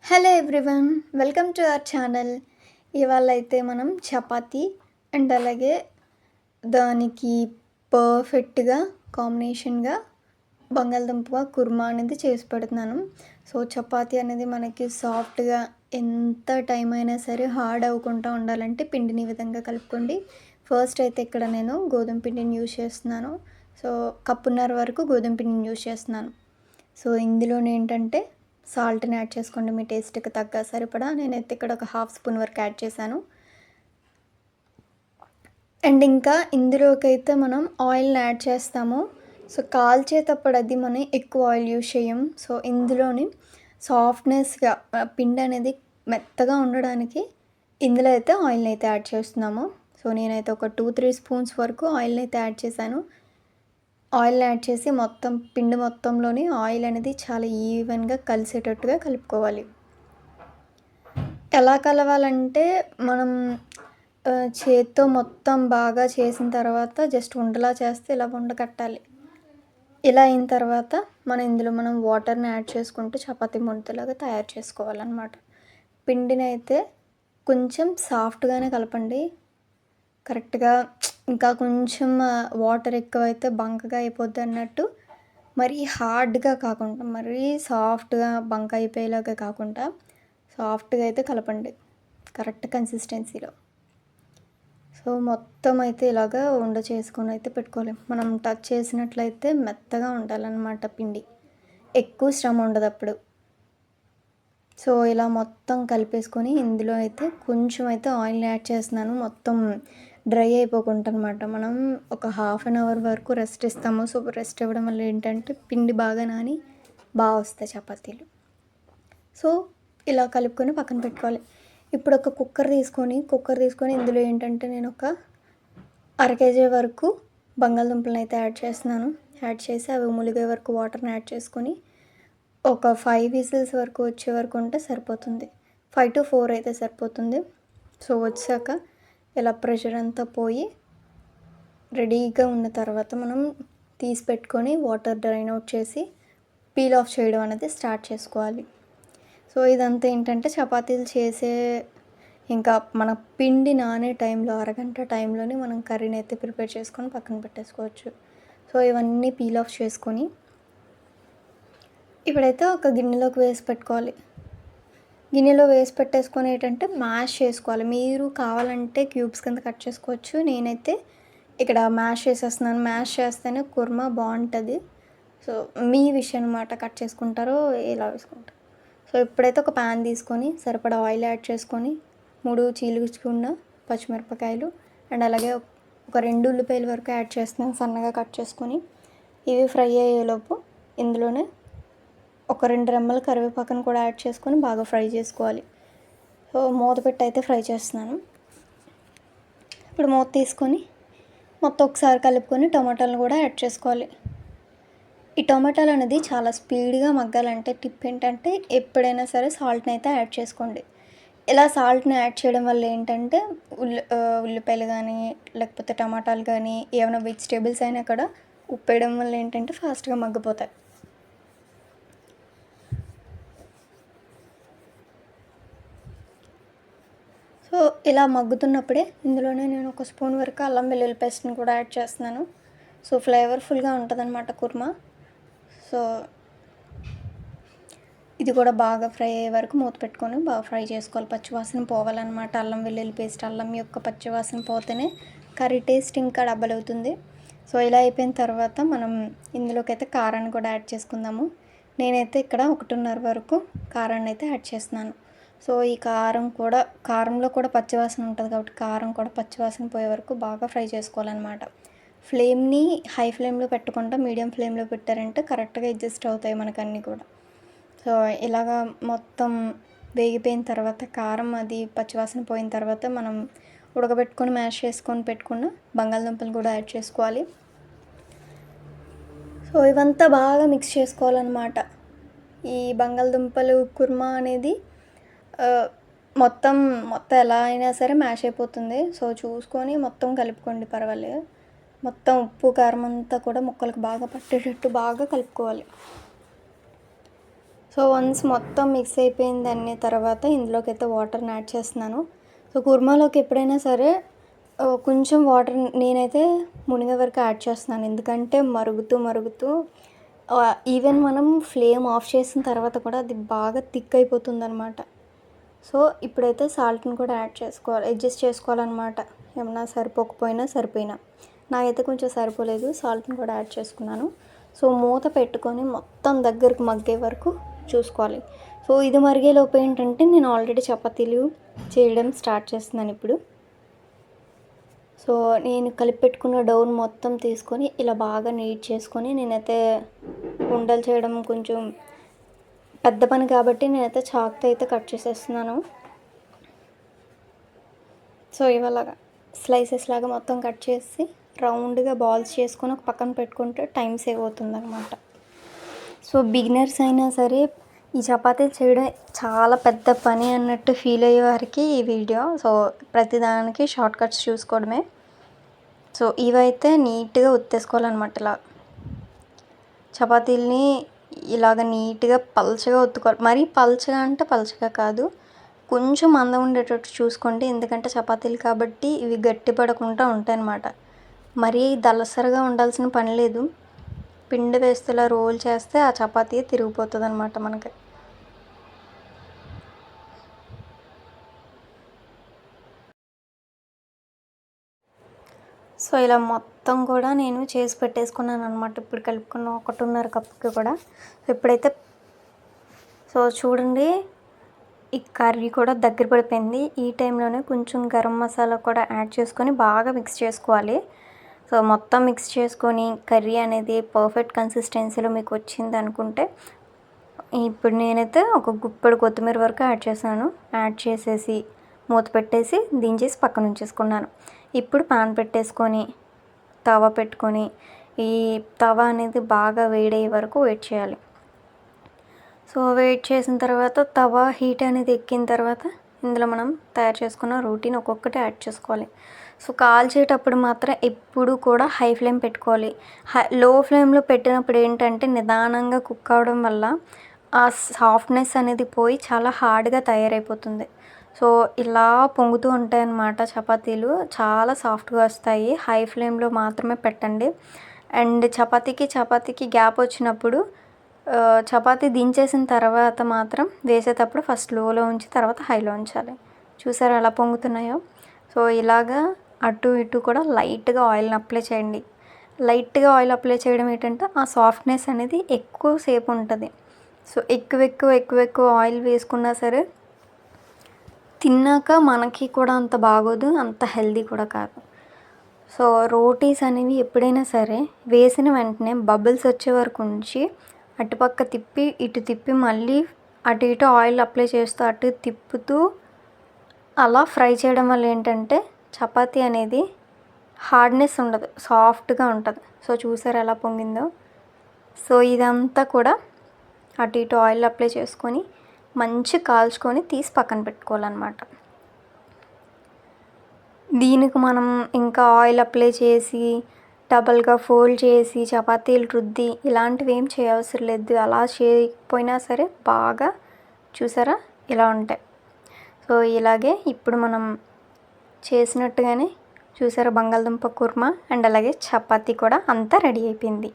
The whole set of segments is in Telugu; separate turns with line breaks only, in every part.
Hello everyone, welcome to our channel. ఇవాళ అయితే మనం చపాతీ అండ్ అలాగే దానికి పర్ఫెక్ట్గా కాంబినేషన్గా బంగాళదుంప కుర్మా అనేది చేసి పెడుతున్నాను. సో చపాతీ అనేది మనకి సాఫ్ట్గా ఎంత టైం అయినా సరే హార్డ్ అవ్వకుండా ఉండాలంటే పిండిని ఈ విధంగా కలుపుకోండి. ఫస్ట్ అయితే ఇక్కడ నేను గోధుమ పిండిని యూజ్ చేస్తున్నాను. సో కప్పున్నర వరకు గోధుమ పిండిని యూజ్ చేస్తున్నాను. సో ఇందులోనే ఏంటంటే సాల్ట్ని యాడ్ చేసుకోండి, మీ టేస్ట్కి తగ్గ సరిపడా. నేనైతే ఇక్కడ ఒక హాఫ్ స్పూన్ వరకు యాడ్ చేశాను. అండ్ ఇంకా ఇందులోకి అయితే మనం ఆయిల్ని యాడ్ చేస్తాము. సో కాల్చేటప్పుడు అది మనం ఎక్కువ ఆయిల్ యూజ్ చేయం. సో ఇందులోని సాఫ్ట్నెస్గా పిండి అనేది మెత్తగా ఉండడానికి ఇందులో అయితే ఆయిల్ని అయితే యాడ్ చేస్తున్నాము. సో నేనైతే ఒక 2-3 స్పూన్స్ వరకు ఆయిల్ని అయితే యాడ్ చేశాను. ఆయిల్ యాడ్ చేసి మొత్తం పిండి మొత్తంలోని ఆయిల్ అనేది చాలా ఈవెన్గా కలిసేటట్టుగా కలుపుకోవాలి. ఎలా కలవాలంటే మనం చేత్తో మొత్తం బాగా చేసిన తర్వాత జస్ట్ ఉండలా చేస్తే ఇలా ఉండకట్టాలి. ఇలా అయిన తర్వాత మనం వాటర్ని యాడ్ చేసుకుంటూ చపాతీ ముద్దలాగా తయారు చేసుకోవాలన్నమాట. పిండిని అయితే కొంచెం సాఫ్ట్గానే కలపండి. కరెక్ట్గా ఇంకా కొంచెం వాటర్ ఎక్కువైతే బంకగా అయిపోద్ది అన్నట్టు, మరీ హార్డ్గా కాకుండా మరీ సాఫ్ట్గా బంక అయిపోయేలాగా కాకుండా సాఫ్ట్గా అయితే కలపండి కరెక్ట్ కన్సిస్టెన్సీలో. సో మొత్తం అయితే ఇలాగా ఉండ చేసుకొని అయితే పెట్టుకోవాలి. మనం టచ్ చేసినట్లయితే మెత్తగా ఉండాలన్నమాట పిండి, ఎక్కువ శ్రమ ఉండదు అప్పుడు. సో ఇలా మొత్తం కలిపేసుకొని ఇందులో అయితే కొంచెం అయితే ఆయిల్ యాడ్ చేస్తున్నాను, మొత్తం డ్రై అయిపోకుండా అనమాట. మనం ఒక హాఫ్ అన్ అవర్ వరకు రెస్ట్ ఇస్తాము. సో రెస్ట్ ఇవ్వడం వల్ల ఏంటంటే పిండి బాగా నాని బాగా వస్తాయి చపాతీలు. సో ఇలా కలుపుకొని పక్కన పెట్టుకోవాలి. ఇప్పుడు ఒక కుక్కర్ తీసుకొని ఇందులో ఏంటంటే నేను ఒక 1/2 kg వరకు బంగాళదుంపలను అయితే యాడ్ చేస్తున్నాను. యాడ్ చేసి అవి ములిగే వరకు వాటర్ని యాడ్ చేసుకొని ఒక 5 విజిల్స్ వరకు వచ్చే వరకు ఉంటే సరిపోతుంది. 5 to 4 అయితే సరిపోతుంది. సో వచ్చాక ఇలా ప్రెషర్ అంతా పోయి రెడీగా ఉన్న తర్వాత మనం తీసి పెట్టుకొని వాటర్ డ్రైన్ అవుట్ చేసి పీల్ ఆఫ్ చేయడం అనేది స్టార్ట్ చేసుకోవాలి. సో ఇదంతా ఏంటంటే చపాతీలు చేసే ఇంకా మన పిండి నానే టైంలో అరగంట టైంలోనే మనం కర్రీని అయితే ప్రిపేర్ చేసుకొని పక్కన పెట్టేసుకోవచ్చు. సో ఇవన్నీ పీల్ ఆఫ్ చేసుకొని ఇప్పుడైతే ఒక గిన్నెలోకి వేసి పెట్టుకోవాలి. గిన్నెలో వేసి పెట్టేసుకొని ఏంటంటే మ్యాష్ చేసుకోవాలి. మీరు కావాలంటే క్యూబ్స్ కింద కట్ చేసుకోవచ్చు. నేనైతే ఇక్కడ మ్యాష్ చేసేస్తున్నాను. మ్యాష్ చేస్తేనే కుర్మా బాగుంటుంది. సో మీ విషయం అనమాట, కట్ చేసుకుంటారో ఎలా వేసుకుంటారు. సో ఇప్పుడైతే ఒక ప్యాన్ తీసుకొని సరిపడా ఆయిల్ యాడ్ చేసుకొని 3 చీలుచుకున్న పచ్చిమిరపకాయలు అండ్ అలాగే ఒక 2 ఉల్లిపాయల వరకు యాడ్ చేస్తున్నాను సన్నగా కట్ చేసుకొని. ఇవి ఫ్రై అయ్యేలోపు ఇందులోనే ఒక 2 రెమ్మల కరివేపాకును కూడా యాడ్ చేసుకొని బాగా ఫ్రై చేసుకోవాలి. సో మూత పెట్టి అయితే ఫ్రై చేస్తున్నాను. ఇప్పుడు మూత తీసుకొని మొత్తం ఒకసారి కలుపుకొని టమాటాలను కూడా యాడ్ చేసుకోవాలి. ఈ టమాటాలు అనేది చాలా స్పీడ్గా మగ్గాలంటే టిప్ ఏంటంటే ఎప్పుడైనా సరే సాల్ట్ని అయితే యాడ్ చేసుకోండి. ఇలా సాల్ట్ని యాడ్ చేయడం వల్ల ఏంటంటే ఉల్లిపాయలు కానీ లేకపోతే టమాటాలు కానీ ఏమైనా వెజిటేబుల్స్ అయినా కూడా ఉప్పు వేయడం వల్ల ఏంటంటే ఫాస్ట్గా మగ్గిపోతాయి. సో ఇలా మగ్గుతున్నప్పుడే ఇందులోనే నేను ఒక స్పూన్ వరకు అల్లం వెల్లుల్లి పేస్ట్ని కూడా యాడ్ చేస్తున్నాను. సో ఫ్లేవర్ఫుల్గా ఉంటుందన్నమాట కుర్మా. సో ఇది కూడా బాగా ఫ్రై అయ్యే వరకు మూత పెట్టుకొని బాగా ఫ్రై చేసుకోవాలి. పచ్చివాసన పోవాలన్నమాట. అల్లం వెల్లుల్లి పేస్ట్, అల్లం యొక్క పచ్చివాసన పోతేనే కర్రీ టేస్ట్ ఇంకా డబల్ అవుతుంది. సో ఇలా అయిపోయిన తర్వాత మనం ఇందులోకి అయితే కారాన్ని కూడా యాడ్ చేసుకుందాము. నేనైతే ఇక్కడ 1.5 వరకు కారాన్ని అయితే యాడ్ చేస్తున్నాను. సో ఈ కారంలో కూడా పచ్చివాసన ఉంటుంది కాబట్టి కారం కూడా పచ్చివాసన పోయే వరకు బాగా ఫ్రై చేసుకోవాలన్నమాట. ఫ్లేమ్ని హై ఫ్లేమ్లో పెట్టకుండా మీడియం ఫ్లేమ్లో పెట్టారంటే కరెక్ట్గా అడ్జస్ట్ అవుతాయి మనకన్నీ కూడా. సో ఇలాగా మొత్తం వేగిపోయిన తర్వాత కారం అది పచ్చివాసన పోయిన తర్వాత మనం ఉడకబెట్టుకొని మ్యాష్ చేసుకొని పెట్టుకున్న బంగాళదుంపలు కూడా యాడ్ చేసుకోవాలి. సో ఇవంతా బాగా మిక్స్ చేసుకోవాలన్నమాట. ఈ బంగాళదుంపలు కుర్మా అనేది మొత్తం ఎలా అయినా సరే మ్యాష్ అయిపోతుంది. సో చూసుకొని మొత్తం కలుపుకోండి, పర్వాలేదు. మొత్తం ఉప్పు కారం అంతా కూడా ముక్కలకు బాగా పట్టేటట్టు బాగా కలుపుకోవాలి. సో వన్స్ మొత్తం మిక్స్ అయిపోయింది అన్ని తర్వాత ఇందులోకి అయితే వాటర్ని యాడ్ చేస్తున్నాను. సో కుర్మాలోకి ఎప్పుడైనా సరే కొంచెం వాటర్ నేనైతే మునిగే వరకు యాడ్ చేస్తున్నాను. ఎందుకంటే మరుగుతూ ఈవెన్ మనం ఫ్లేమ్ ఆఫ్ చేసిన తర్వాత కూడా అది బాగా థిక్ అయిపోతుందనమాట. సో ఇప్పుడైతే సాల్ట్ని కూడా అడ్జస్ట్ చేసుకోవాలన్నమాట. ఏమన్నా సరిపోయినా నాకైతే కొంచెం సరిపోలేదు, సాల్ట్ని కూడా యాడ్ చేసుకున్నాను. సో మూత పెట్టుకొని మొత్తం దగ్గరకు మగ్గే వరకు చూసుకోవాలి. సో ఇది మరిగేలోపు ఏంటంటే నేను ఆల్రెడీ చపాతీలు చేయడం స్టార్ట్ చేస్తున్నాను ఇప్పుడు. సో నేను కలిపి పెట్టుకున్న డౌన్ మొత్తం తీసుకొని ఇలా బాగా నీట్ చేసుకొని నేనైతే ఉండలు చేయడం కొంచెం పెద్ద పని కాబట్టి నేనైతే చాక్తో అయితే కట్ చేసేస్తున్నాను. సో ఇవాళగా స్లైసెస్ లాగా మొత్తం కట్ చేసి రౌండ్గా బాల్స్ చేసుకొని ఒక పక్కన పెట్టుకుంటే టైం సేవ్ అవుతుందన్నమాట. సో బిగినర్స్ అయినా సరే ఈ చపాతీలు చేయడం చాలా పెద్ద పని అన్నట్టు ఫీల్ అయ్యే వారికి ఈ వీడియో. సో ప్రతిదానికి షార్ట్ కట్స్ చూసుకోవడమే. సో ఇవైతే నీట్గా ఉత్తేసుకోవాలన్నమాట. ఇలా చపాతీలని ఇలాగ నీట్గా పల్చగా ఒత్తుకోవాలి. మరీ పల్చగా అంటే పల్చగా కాదు, కొంచెం మందం ఉండేటట్టు చూసుకోండి. ఎందుకంటే చపాతీలు కాబట్టి ఇవి గట్టి పడకుండా ఉంటాయి అన్నమాట. మరీ దళసరిగా ఉండాల్సిన పని లేదు. పిండి వేస్తే ఇలా రోల్ చేస్తే ఆ చపాతీ తిరిగిపోతుంది అనమాట మనకి. సో ఇలా మొత్తం కూడా నేను చేసి పెట్టేసుకున్నాను అనమాట. ఇప్పుడు కలుపుకున్న 1.5 కప్పుకి కూడా. సో ఇప్పుడైతే చూడండి ఈ కర్రీ కూడా దగ్గర పడిపోయింది. ఈ టైంలోనే కొంచెం గరం మసాలా కూడా యాడ్ చేసుకొని బాగా మిక్స్ చేసుకోవాలి. సో మొత్తం మిక్స్ చేసుకొని కర్రీ అనేది పర్ఫెక్ట్ కన్సిస్టెన్సీలో మీకు వచ్చింది అనుకుంటే ఇప్పుడు నేనైతే ఒక గుప్పెడు కొత్తిమీర వరకు యాడ్ చేసేసి మూత పెట్టేసి దించేసి పక్కన ఉంచేసుకున్నాను. ఇప్పుడు పాన్ పెట్టేసుకొని తవా పెట్టుకొని ఈ తవా అనేది బాగా వేడయ్యే వరకు వెయిట్ చేయాలి. సో వెయిట్ చేసిన తర్వాత తవా హీట్ అనేది ఎక్కిన తర్వాత ఇందులో మనం తయారు చేసుకున్న రోటీని ఒక్కొక్కటి యాడ్ చేసుకోవాలి. సో కాల్చేటప్పుడు మాత్రం ఎప్పుడు కూడా హై ఫ్లేమ్ పెట్టుకోవాలి. లో ఫ్లేమ్లో పెట్టినప్పుడు ఏంటంటే నిదానంగా కుక్ అవడం వల్ల ఆ సాఫ్ట్నెస్ అనేది పోయి చాలా హార్డ్గా తయారైపోతుంది. సో ఇలా పొంగుతూ ఉంటాయి అన్నమాట చపాతీలు, చాలా సాఫ్ట్గా వస్తాయి. హై ఫ్లేమ్లో మాత్రమే పెట్టండి. అండ్ చపాతీకి గ్యాప్ వచ్చినప్పుడు చపాతీ దించేసిన తర్వాత మాత్రం వేసేటప్పుడు ఫస్ట్ లోలో ఉంచి తర్వాత హైలో ఉంచాలి. చూసారా ఎలా పొంగుతున్నాయో? సో ఇలాగా అటు ఇటు కూడా లైట్గా ఆయిల్ని అప్లై చేయండి. లైట్గా ఆయిల్ అప్లై చేయడం ఏంటంటే ఆ సాఫ్ట్నెస్ అనేది ఎక్కువసేపు ఉంటుంది. సో ఎక్కువ ఆయిల్ వేసుకున్నా సరే తిన్నాక మనకి కూడా అంత బాగోదు, అంత హెల్దీ కూడా కాదు. సో రోటీస్ అనేవి ఎప్పుడైనా సరే వేసిన వెంటనే బబుల్స్ వచ్చే వరకు ఉంచి అటుపక్క తిప్పి ఇటు తిప్పి మళ్ళీ అటు ఇటు ఆయిల్ అప్లై చేస్తూ అటు తిప్పుతూ అలా ఫ్రై చేయడం వల్ల ఏంటంటే చపాతీ అనేది హార్డ్నెస్ ఉండదు, సాఫ్ట్గా ఉంటుంది. సో చూసారు ఎలా పొంగిందో? సో ఇదంతా కూడా అటు ఇటు ఆయిల్ అప్లై చేసుకొని మంచి కాల్చుకొని తీసి పక్కన పెట్టుకోవాలన్నమాట. దీనికి మనం ఇంకా ఆయిల్ అప్లై చేసి డబల్గా ఫోల్డ్ చేసి చపాతీలు రుద్ది ఇలాంటివి ఏం చేయవసరం లేదు. అలా చేయకపోయినా సరే బాగా చూసారా ఇలా ఉంటాయి. సో ఇలాగే ఇప్పుడు మనం చేసినట్టుగానే చూసారా బంగాళదుంప కుర్మా అండ్ అలాగే చపాతీ కూడా అంతా రెడీ అయిపోయింది.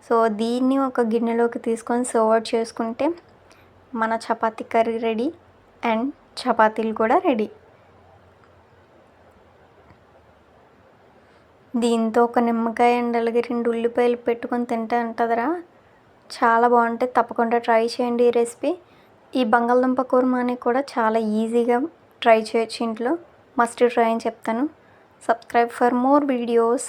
సో దీన్ని ఒక గిన్నెలోకి తీసుకొని సర్వ్ చేసుకుంటే మన చపాతీ కర్రీ రెడీ అండ్ చపాతీలు కూడా రెడీ. దీంతో ఒక నిమ్మకాయ అండ్ అలాగే 2 ఉల్లిపాయలు పెట్టుకొని తింటే ఉంటుందిరా, చాలా బాగుంటుంది. తప్పకుండా ట్రై చేయండి ఈ రెసిపీ. ఈ బంగాళదుంప కుర్మాని కూడా చాలా ఈజీగా ట్రై చేయొచ్చు ఇంట్లో. మస్ట్ ట్రై అని చెప్తాను. Subscribe for more videos.